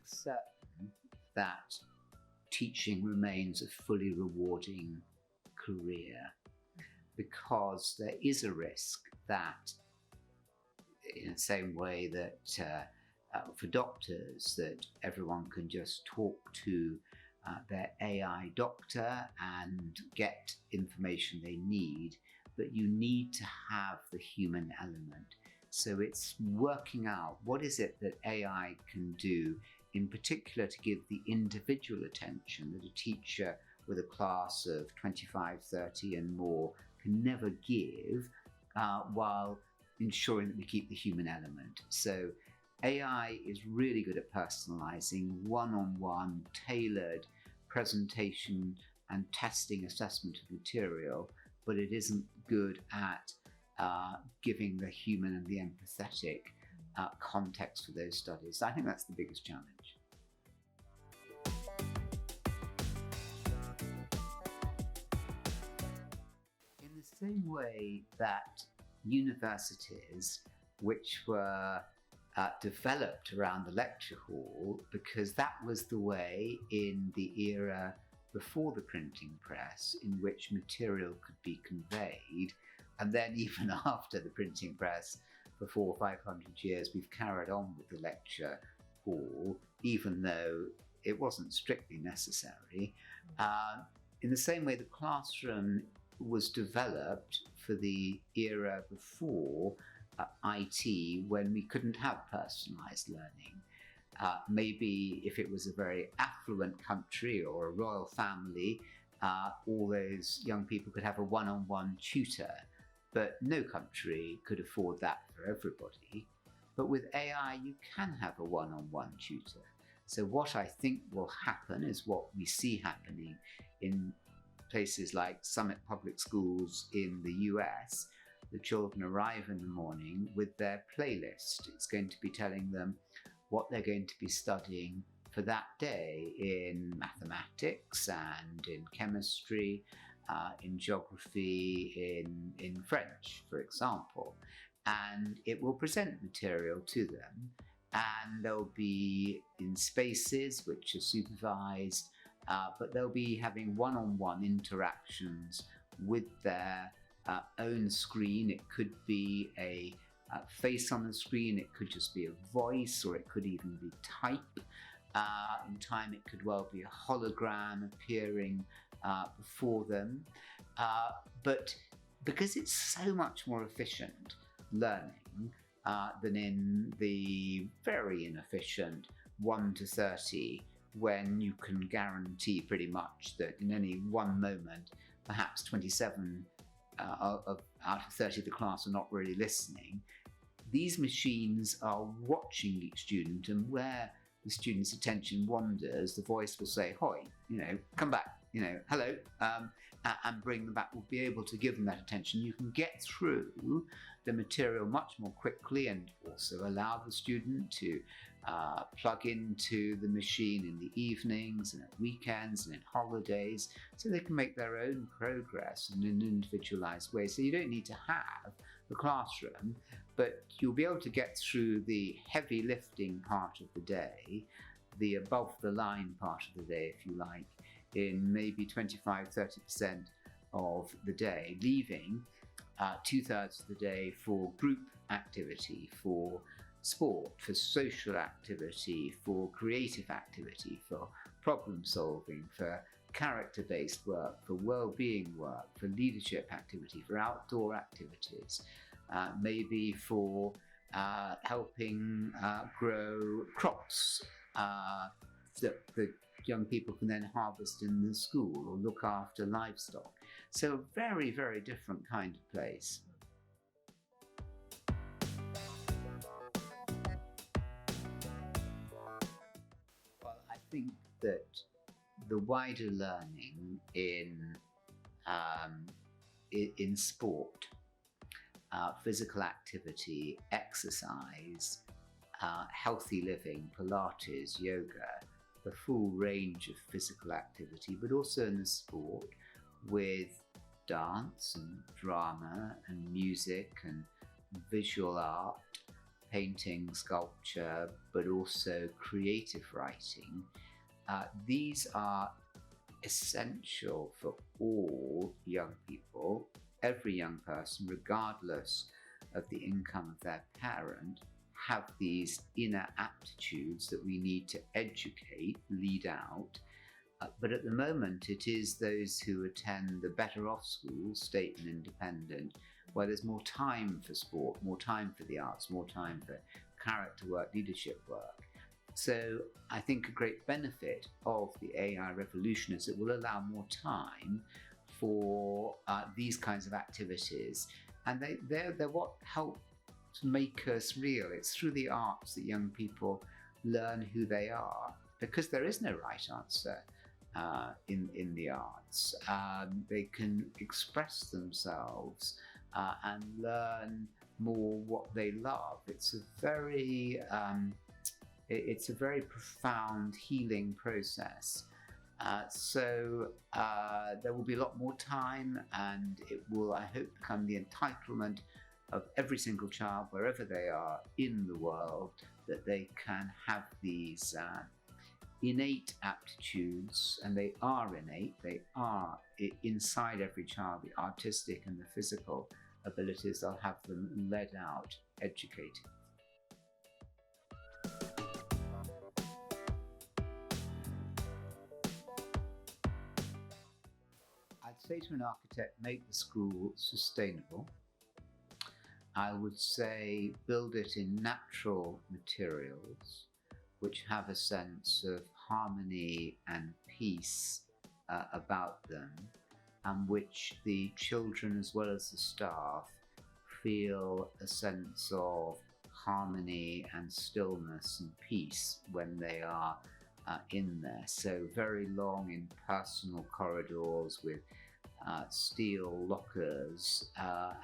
certain that teaching remains a fully rewarding career, because there is a risk that, in the same way that for doctors, that everyone can just talk to their AI doctor and get information they need, but you need to have the human element. So it's working out what is it that AI can do, in particular to give the individual attention that a teacher with a class of 25, 30 and more can never give, while ensuring that we keep the human element. So AI is really good at personalizing one-on-one, tailored presentation and testing assessment of material, but it isn't good at giving the human and the empathetic context for those studies. I think that's the biggest challenge. In the same way that universities, which were developed around the lecture hall, because that was the way in the era before the printing press in which material could be conveyed, and then even after the printing press for 400 or 500 years, we've carried on with the lecture hall, even though it wasn't strictly necessary. In the same way, the classroom was developed for the era before IT, when we couldn't have personalized learning. Maybe if it was a very affluent country or a royal family, all those young people could have a one-on-one tutor, but no country could afford that for everybody. But with AI, you can have a one-on-one tutor. So what I think will happen is what we see happening in places like Summit Public Schools in the US. The children arrive in the morning with their playlist. It's going to be telling them what they're going to be studying for that day in mathematics and in chemistry, in geography, in French, for example. And it will present material to them, and they'll be in spaces which are supervised, but they'll be having one-on-one interactions with their own screen. It could be a face on the screen, it could just be a voice, or it could even be type. In time, it could well be a hologram appearing before them. But because it's so much more efficient learning than in the very inefficient 1 to 30, when you can guarantee pretty much that in any one moment, perhaps 27 out of 30 of the class are not really listening. These machines are watching each student, and where the student's attention wanders, the voice will say, "Hoi, come back, hello," and bring them back. We'll be able to give them that attention. You can get through the material much more quickly, and also allow the student to plug into the machine in the evenings and at weekends and in holidays, so they can make their own progress in an individualized way. So you don't need to have the classroom, but you'll be able to get through the heavy lifting part of the day, the above the line part of the day, if you like, in maybe 25-30% of the day, leaving 2/3 of the day for group activity, for sport, for social activity, for creative activity, for problem solving, for character-based work, for well-being work, for leadership activity, for outdoor activities, maybe for helping grow crops that the young people can then harvest in the school, or look after livestock. So a very, very different kind of place. Well, I think that the wider learning in sport, physical activity, exercise, healthy living, Pilates, yoga, the full range of physical activity, but also in the sport with dance and drama and music and visual art, painting, sculpture, but also creative writing. These are essential for all young people, every young person, regardless of the income of their parent, have these inner aptitudes that we need to educate, lead out. But at the moment, it is those who attend the better off schools, state and independent, where there's more time for sport, more time for the arts, more time for character work, leadership work. So I think a great benefit of the AI revolution is it will allow more time for these kinds of activities. And they're what help to make us real. It's through the arts that young people learn who they are, because there is no right answer in the arts. They can express themselves and learn more what they love. It's a very profound healing process. So there will be a lot more time, and it will, I hope, become the entitlement of every single child, wherever they are in the world, that they can have these innate aptitudes, and they are innate, they are inside every child, the artistic and the physical abilities. They'll have them led out, educated. I'd say to an architect, make the school sustainable. I would say build it in natural materials, which have a sense of harmony and peace about them, and which the children as well as the staff feel a sense of harmony and stillness and peace when they are in there. So very long impersonal corridors with steel lockers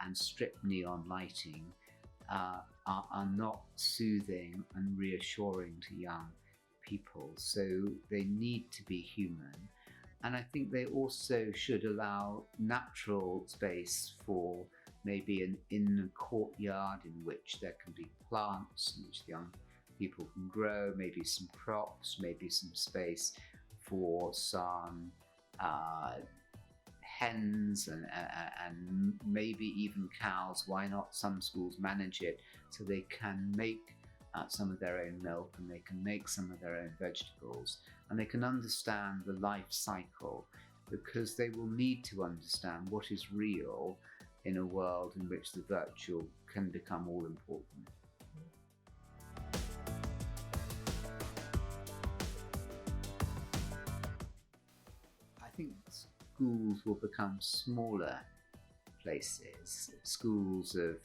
and strip neon lighting are not soothing and reassuring to young people. So they need to be human. And I think they also should allow natural space for maybe an inner courtyard in which there can be plants in which the young people can grow, maybe some props, maybe some space for some hens and maybe even cows. Why not? Some schools manage it so they can make some of their own milk, and they can make some of their own vegetables, and they can understand the life cycle, because they will need to understand what is real in a world in which the virtual can become all important. I think schools will become smaller places. Schools of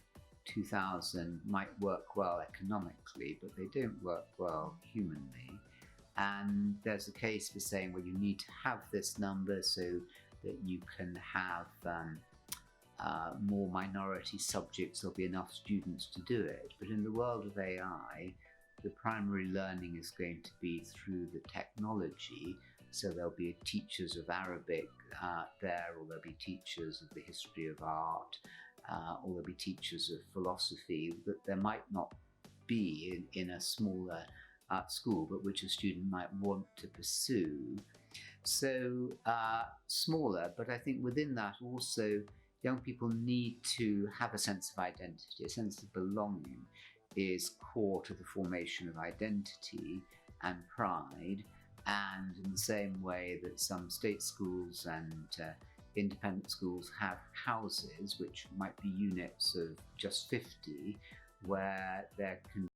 2000 might work well economically, but they don't work well humanly. And there's a case for saying, well, you need to have this number so that you can have more minority subjects. There'll be enough students to do it. But in the world of AI, the primary learning is going to be through the technology. So there'll be teachers of Arabic there, or there'll be teachers of the history of art, or there'll be teachers of philosophy that there might not be in a smaller school, but which a student might want to pursue. So smaller, but I think within that also young people need to have a sense of identity. A sense of belonging is core to the formation of identity and pride. And in the same way that some state schools and independent schools have houses, which might be units of just 50, where there can